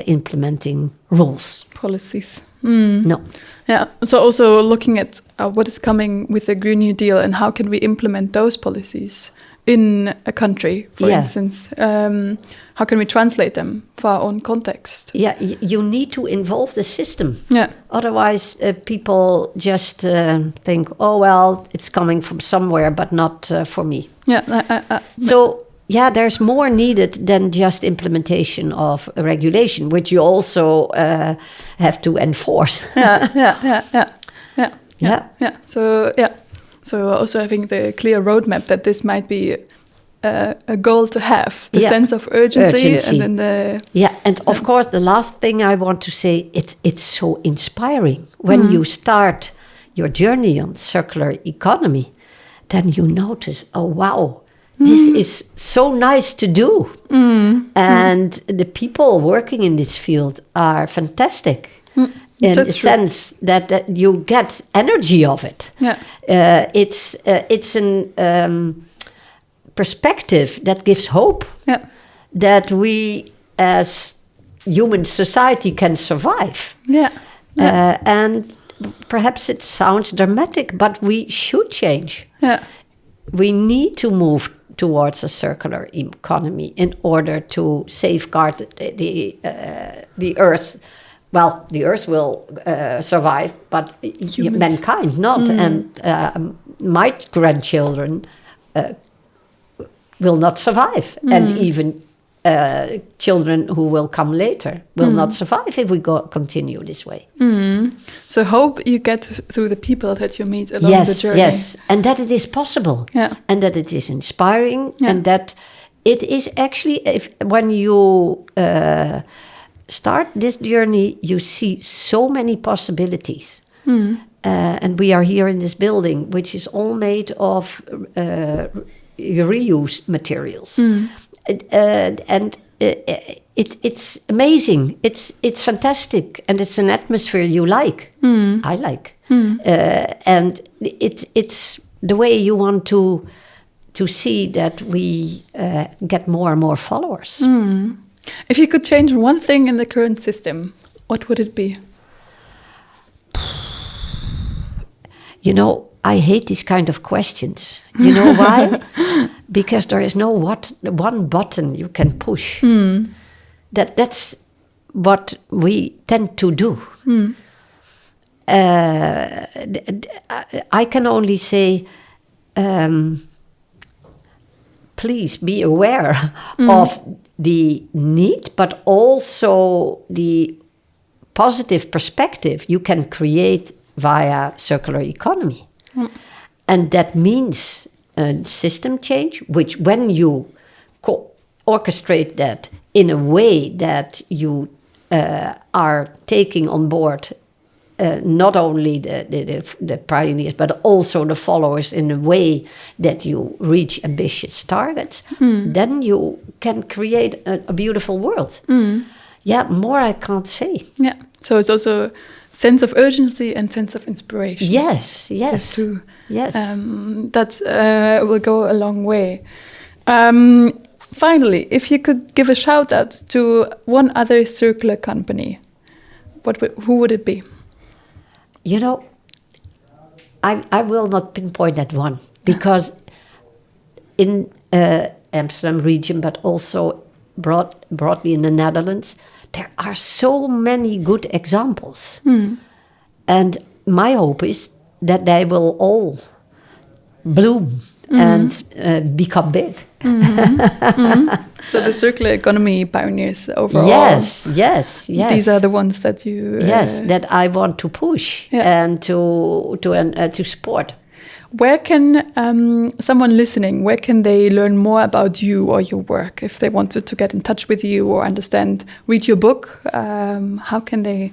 implementing rules. Policies. No. Yeah. So also looking at what is coming with the Green New Deal and how can we implement those policies in a country, for instance. How can we translate them for our own context? Yeah, you need to involve the system. Yeah. Otherwise, people just think, oh, well, it's coming from somewhere, but not for me. Yeah. So, yeah, there's more needed than just implementation of a regulation, which you also have to enforce. Yeah. So also having the clear roadmap that this might be a goal to have, the sense of urgency. And then and of course the last thing I want to say, it's so inspiring when you start your journey on circular economy. Then you notice, oh wow, this is so nice to do, and the people working in this field are fantastic. In the sense that you get energy of it. Yeah. It's an perspective that gives hope that we as human society can survive. And perhaps it sounds dramatic, but we should change. We need to move towards a circular economy in order to safeguard the earth. Well, the earth will survive, but mankind not. And my grandchildren will not survive. And even children who will come later will not survive if we continue this way. So hope you get through the people that you meet along the journey. Yes, and that it is possible. And that it is inspiring. And that it is actually, when you... start this journey, you see so many possibilities. And we are here in this building, which is all made of reused materials. And it's amazing. It's fantastic. And it's an atmosphere you like. I like. And it's the way you want to see that we get more and more followers. If you could change one thing in the current system, what would it be? You know, I hate these kind of questions. You know why? Because there is no one button you can push. That's what we tend to do. I can only say, please be aware of the need, but also the positive perspective you can create via circular economy. And that means a system change, which when you orchestrate that in a way that you are taking on board not only the pioneers, but also the followers in a way that you reach ambitious targets, then you can create a beautiful world. Yeah, more I can't say. Yeah, so it's also sense of urgency and sense of inspiration. Yes. That will go a long way. Finally, if you could give a shout out to one other circular company, who would it be? You know, I will not pinpoint that one, because in Amsterdam region, but also broadly in the Netherlands, there are so many good examples. And my hope is that they will all bloom and become big. So the circular economy pioneers overall. Yes. These are the ones that you... that I want to push and to support. Where can someone listening, where can they learn more about you or your work? If they wanted to get in touch with you or read your book, how can they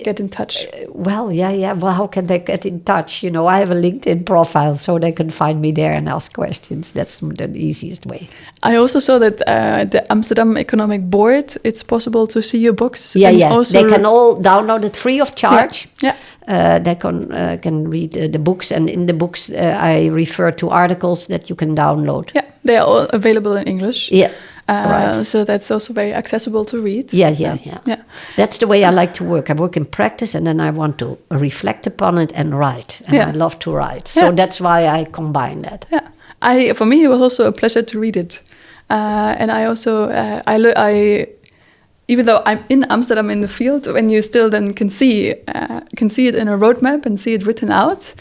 get in touch? Well, how can they get in touch? You know, I have a LinkedIn profile, so they can find me there and ask questions. That's the easiest way. I also saw that the Amsterdam Economic Board, it's possible to see your books. Also they can all download it free of charge. Yeah. They can read the books, and in the books I refer to articles that you can download. Yeah, they are all available in English. Yeah, right. So that's also very accessible to read. Yeah. That's the way I like to work. I work in practice, and then I want to reflect upon it and write. And I love to write, so that's why I combine that. Yeah, for me it was also a pleasure to read it, and I also even though I'm in Amsterdam in the field, when you still then can see it in a roadmap and see it written out,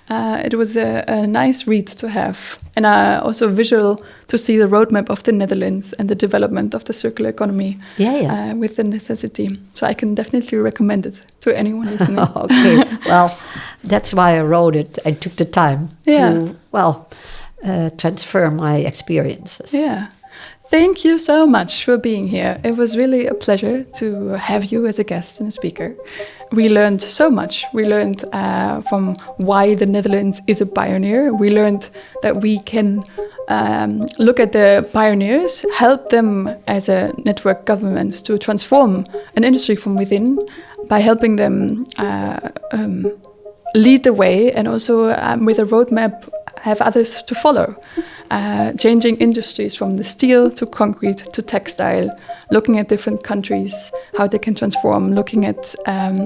it was a nice read to have. And also visual to see the roadmap of the Netherlands and the development of the circular economy with the necessity. So I can definitely recommend it to anyone listening. Okay, well, that's why I wrote it. I took the time to, transfer my experiences. Yeah. Thank you so much for being here. It was really a pleasure to have you as a guest and a speaker. We learned so much. We learned from why the Netherlands is a pioneer. We learned that we can look at the pioneers, help them as a network governments to transform an industry from within by helping them lead the way, and also with a roadmap have others to follow. Changing industries from the steel to concrete to textile, looking at different countries, how they can transform, looking at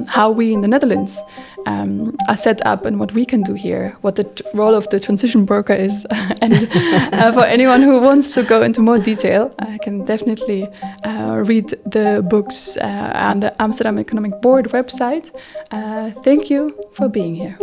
how we in the Netherlands are set up and what we can do here, what the role of the transition broker is. And for anyone who wants to go into more detail, I can definitely read the books on the Amsterdam Economic Board website. Thank you for being here.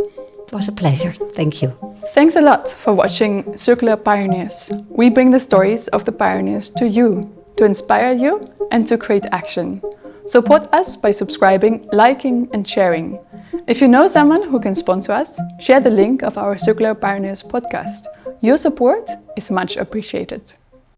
It was a pleasure. Thank you. Thanks a lot for watching Circular Pioneers. We bring the stories of the pioneers to you, to inspire you and to create action. Support us by subscribing, liking and sharing. If you know someone who can sponsor us, share the link of our Circular Pioneers podcast. Your support is much appreciated.